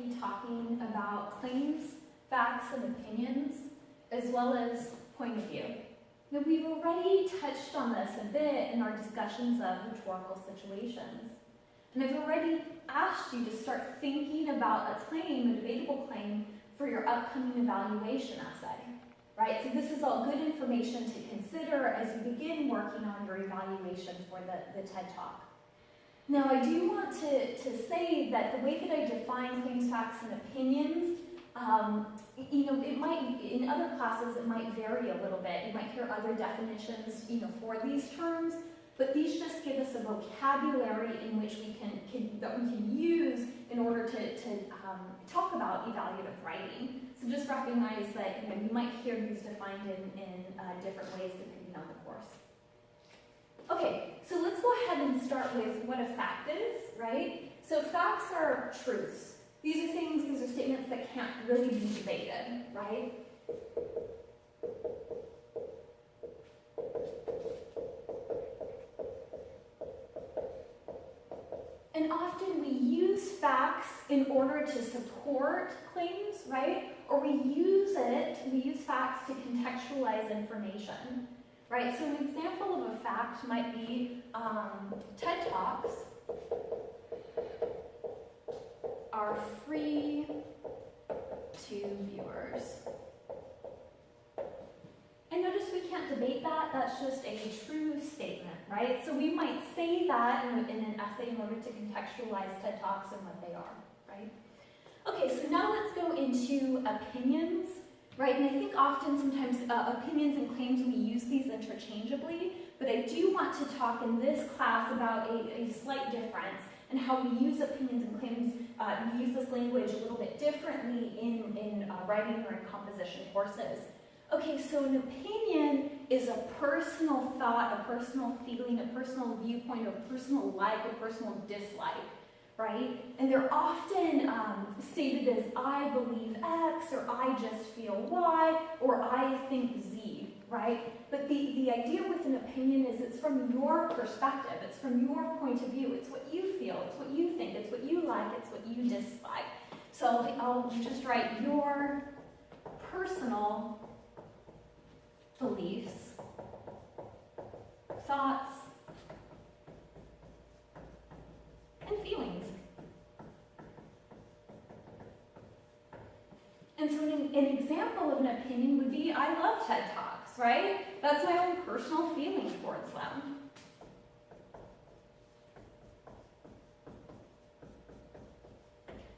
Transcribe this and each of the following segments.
be talking about claims, facts, and opinions, as well as point of view. Now, we've already touched on this a bit in our discussions of rhetorical situations. And I've already asked you to start thinking about a claim, a debatable claim, for your upcoming evaluation essay, right? So this is all good information to consider as you begin working on your evaluation for the TED Talk. Now, I do want to say that the way that I define claims, facts, and opinions, it might, in other classes, it might vary a little bit. You might hear other definitions, for these terms, but these just give us a vocabulary in which we can use in order to talk about evaluative writing. So just recognize that you might hear these defined in different ways depending on the course. Okay, so let's go ahead and start with what a fact is, right? So facts are truths. These are statements that can't really be debated, right? And often we use facts in order to support claims, right? Or we use facts to contextualize information, right? So an example of a fact might be TED Talks are free to viewers. And notice we can't debate that. That's just a true statement, right? So we might say that in an essay in order to contextualize TED Talks and what they are, right? Okay, so now let's go into opinions, right? And I think often sometimes opinions and claims, we use these interchangeably, but I do want to talk in this class about a slight difference and how we use opinions and claims. We use this language a little bit differently in writing or in composition courses. Okay, so an opinion is a personal thought, a personal feeling, a personal viewpoint, a personal like, a personal dislike, right? And they're often stated as I believe X, or I just feel Y, or I think Z, right? But the idea with an opinion is it's from your perspective, it's from your point of view, it's what you feel, it's what you think, it's what you like, it's what you dislike. So I'll just write your personal beliefs, thoughts, and feelings. And so an example of an opinion would be, I love TED Talks, right? That's my own personal feeling towards them.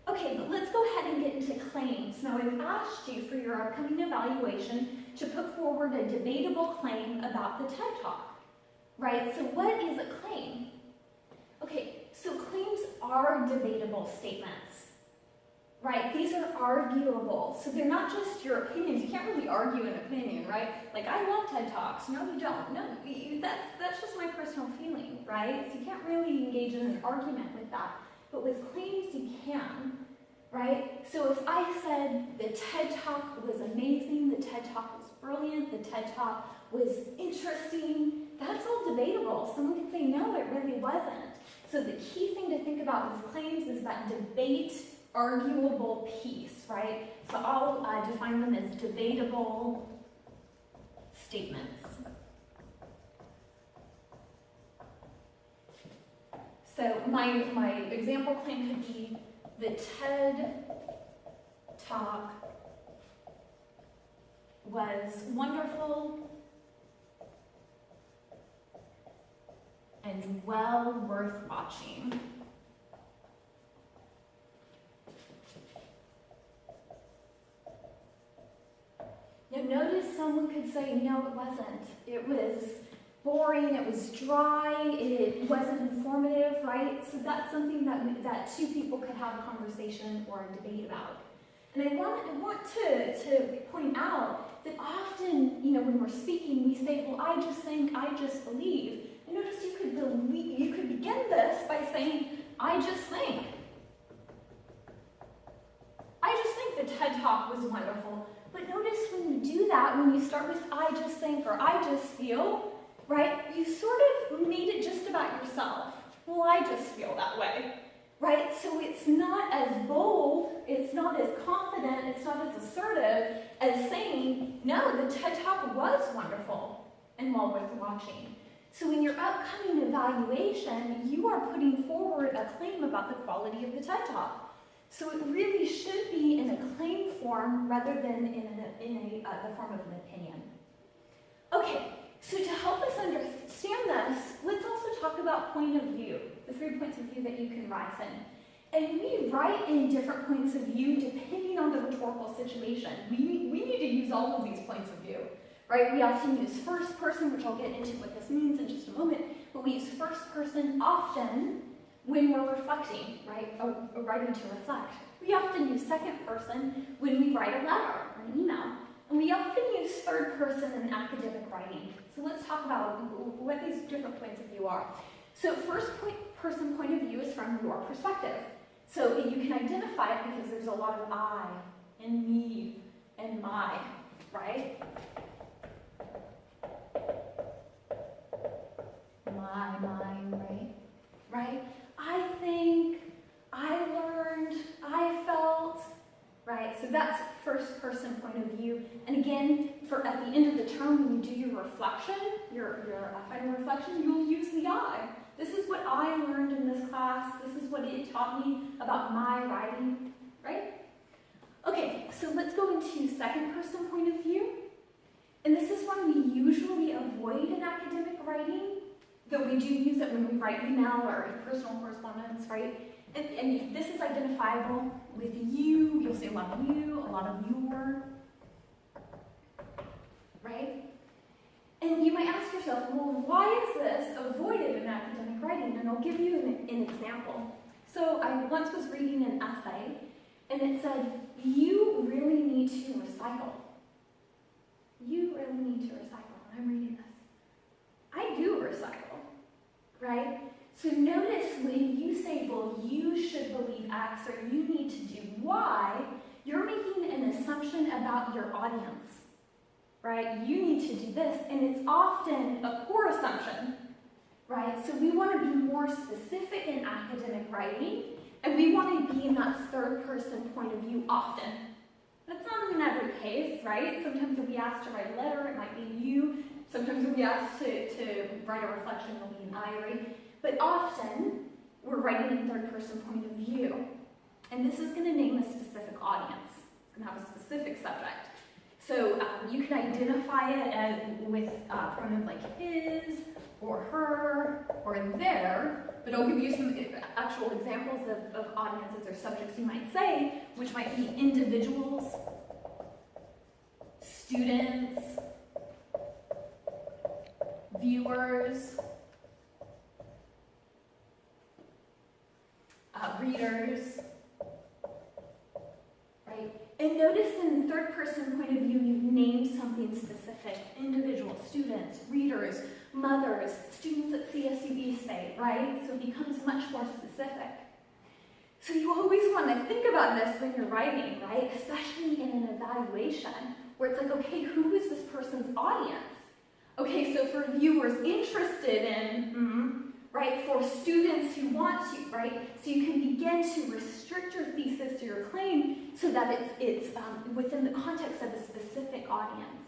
Okay, but let's go ahead and get into claims. Now, I've asked you for your upcoming evaluation to put forward a debatable claim about the TED Talk, right? So what is a claim? Okay, so claims are debatable statements, right? These are arguable. So they're not just your opinions. You can't really argue an opinion, right? Like, I love TED Talks. No, you don't. No, that's just my personal feeling, right? So you can't really engage in an argument with that. But with claims, you can, right? So if I said the TED Talk was amazing, the TED Talk was brilliant, the TED Talk was interesting, that's all debatable. Someone could say, no, it really wasn't. So the key thing to think about with claims is that debate, arguable piece, right? So I'll define them as debatable statements. So my example claim could be the TED Talk was wonderful and well worth watching. Now notice someone could say, no, it wasn't. It was boring, it was dry, it wasn't informative, right? So that's something that two people could have a conversation or a debate about. And I want to point out that often, when we're speaking, we say, well, I just think, I just believe. And notice you could begin this by saying, I just think. I just think the TED Talk was wonderful. But notice when you do that, when you start with I just think or I just feel, right, you sort of made it just about yourself. Well, I just feel that way, right? So it's not as bold, it's not as confident, it's not as assertive as saying, no, the TED Talk was wonderful and well worth watching. So in your upcoming evaluation, you are putting forward a claim about the quality of the TED Talk. So it really should be in a claim form rather than in the form of an opinion. Okay, so to help us understand this, let's also talk about point of view, the 3 points of view that you can write in. And we write in different points of view depending on the rhetorical situation. We need to use all of these points of view, right? We often use first person, which I'll get into what this means in just a moment, but we use first person often when we're reflecting, right? Writing to reflect. We often use second person when we write a letter or an email. And we often use third person in academic writing. So let's talk about what these different points of view are. So first person point of view is from your perspective. So you can identify it because there's a lot of I and me and my, right? My, mine, right? I think, I learned, I felt, right? So that's first person point of view. And again, at the end of the term, when you do your reflection, your final reflection, you'll use the I. This is what I learned in this class. This is what it taught me about my writing, right? Okay, so let's go into second person point of view. And this is one we usually avoid in academic writing, though we do use it when we write email or personal correspondence, right? And this is identifiable with you. You'll see a lot of you, a lot of your, right? And you might ask yourself, well, why is this avoided in academic writing? And I'll give you an example. So I once was reading an essay, and it said, you really need to recycle. You really need to recycle. And I'm reading this. I do recycle, right? So notice when you say, well, you should believe X or you need to do Y, you're making an assumption about your audience, right? You need to do this, and it's often a poor assumption, right? So we want to be more specific in academic writing, and we want to be in that third person point of view often. That's not in every case, right? Sometimes if we asked to write a letter, it might be you. Sometimes if we asked to write a reflection, it'll be an I, right? But often, we're writing in third person point of view. And this is going to name a specific audience. It's going to have a specific subject. So you can identify it with pronouns like his, or her, or their, but I'll give you some actual examples of audiences or subjects you might say, which might be individuals, students, viewers, readers, right? And notice in third person point of view, you've named something specific. Individuals, students, readers, mothers, students at CSUB State, right? So it becomes much more specific. So you always want to think about this when you're writing, right? Especially in an evaluation, where it's like, okay, who is this person's audience? Okay, so for viewers interested in, right, for students who want to, right, so you can begin to restrict your thesis to your claim so that it's within the context of a specific audience.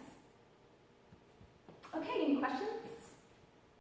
Okay, any questions?